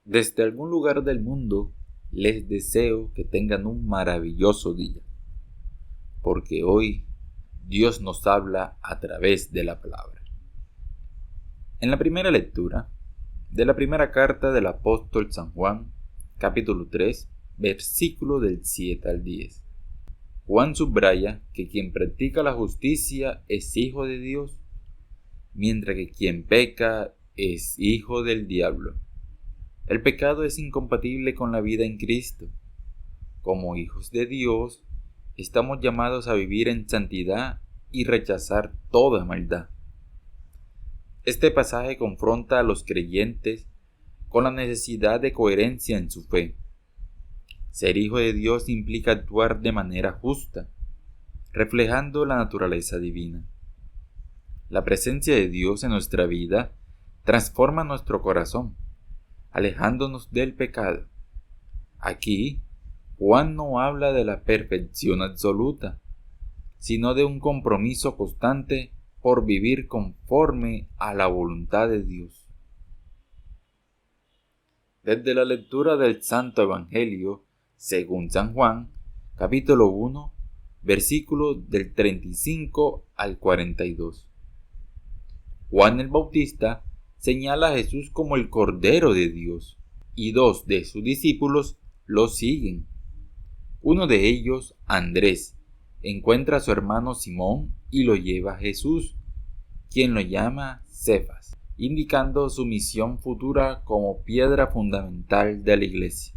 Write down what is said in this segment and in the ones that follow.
Desde algún lugar del mundo les deseo que tengan un maravilloso día, porque hoy Dios nos habla a través de la palabra. En la primera lectura de la primera carta del apóstol San Juan, capítulo 3, versículo del 7 al 10. Juan subraya que quien practica la justicia es hijo de Dios, mientras que quien peca es hijo del diablo. El pecado es incompatible con la vida en Cristo. Como hijos de Dios, estamos llamados a vivir en santidad y rechazar toda maldad. Este pasaje confronta a los creyentes con la necesidad de coherencia en su fe. Ser hijo de Dios implica actuar de manera justa, reflejando la naturaleza divina. La presencia de Dios en nuestra vida transforma nuestro corazón, alejándonos del pecado. Aquí, Juan no habla de la perfección absoluta, sino de un compromiso constante por vivir conforme a la voluntad de Dios. Desde la lectura del Santo Evangelio, según San Juan, capítulo 1, versículos del 35 al 42. Juan el Bautista señala a Jesús como el Cordero de Dios, y dos de sus discípulos lo siguen. Uno de ellos, Andrés, encuentra a su hermano Simón y lo lleva a Jesús, quien lo llama Cefas, indicando su misión futura como piedra fundamental de la iglesia.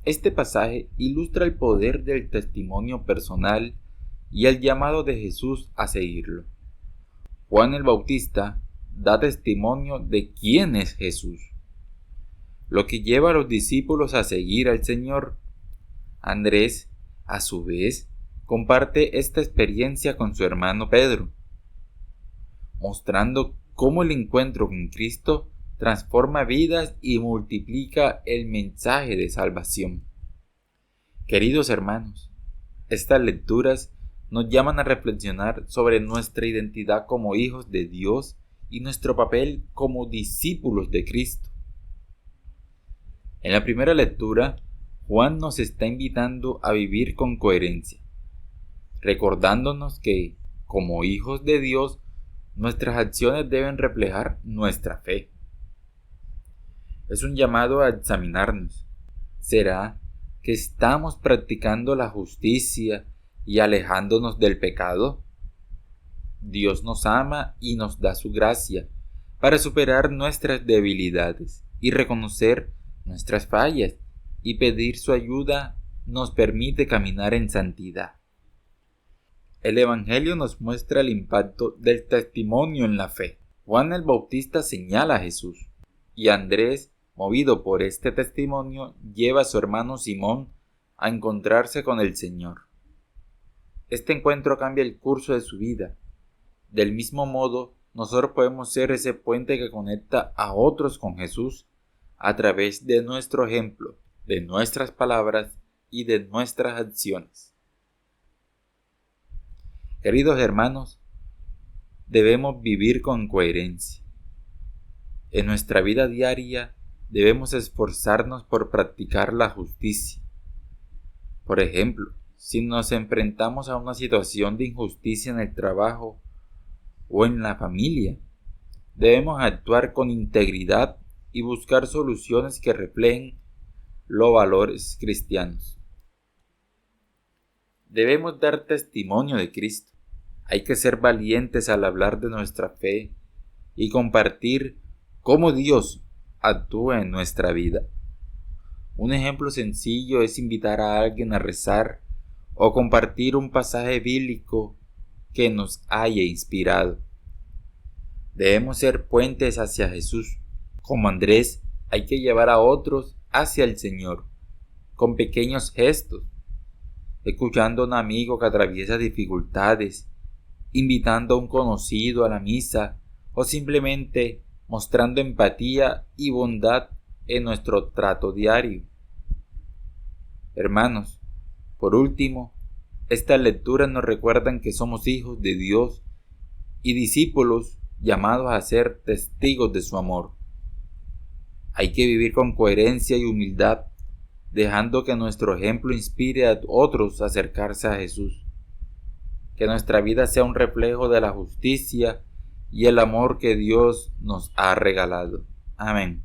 Este pasaje ilustra el poder del testimonio personal y el llamado de Jesús a seguirlo. Juan el Bautista da testimonio de quién es Jesús, lo que lleva a los discípulos a seguir al Señor. Andrés, a su vez, comparte esta experiencia con su hermano Pedro, mostrando cómo el encuentro con Cristo transforma vidas y multiplica el mensaje de salvación. Queridos hermanos, estas lecturas nos llaman a reflexionar sobre nuestra identidad como hijos de Dios y nuestro papel como discípulos de Cristo. En la primera lectura, Juan nos está invitando a vivir con coherencia, recordándonos que, como hijos de Dios, nuestras acciones deben reflejar nuestra fe. Es un llamado a examinarnos. ¿Será que estamos practicando la justicia y alejándonos del pecado? Dios nos ama y nos da su gracia para superar nuestras debilidades y reconocer nuestras fallas, y pedir su ayuda nos permite caminar en santidad. El Evangelio nos muestra el impacto del testimonio en la fe. Juan el Bautista señala a Jesús, y Andrés, movido por este testimonio, lleva a su hermano Simón a encontrarse con el Señor. Este encuentro cambia el curso de su vida. Del mismo modo, nosotros podemos ser ese puente que conecta a otros con Jesús a través de nuestro ejemplo, de nuestras palabras y de nuestras acciones. Queridos hermanos, debemos vivir con coherencia. En nuestra vida diaria debemos esforzarnos por practicar la justicia. Por ejemplo, si nos enfrentamos a una situación de injusticia en el trabajo o en la familia, debemos actuar con integridad y buscar soluciones que reflejen los valores cristianos. Debemos dar testimonio de Cristo. Hay que ser valientes al hablar de nuestra fe y compartir cómo Dios actúa en nuestra vida. Un ejemplo sencillo es invitar a alguien a rezar o compartir un pasaje bíblico que nos haya inspirado. Debemos ser puentes hacia Jesús. Como Andrés, hay que llevar a otros hacia el Señor, con pequeños gestos, escuchando a un amigo que atraviesa dificultades, invitando a un conocido a la misa o simplemente mostrando empatía y bondad en nuestro trato diario. Hermanos, por último, estas lecturas nos recuerdan que somos hijos de Dios y discípulos llamados a ser testigos de su amor. Hay que vivir con coherencia y humildad, dejando que nuestro ejemplo inspire a otros a acercarse a Jesús. Que nuestra vida sea un reflejo de la justicia y el amor que Dios nos ha regalado. Amén.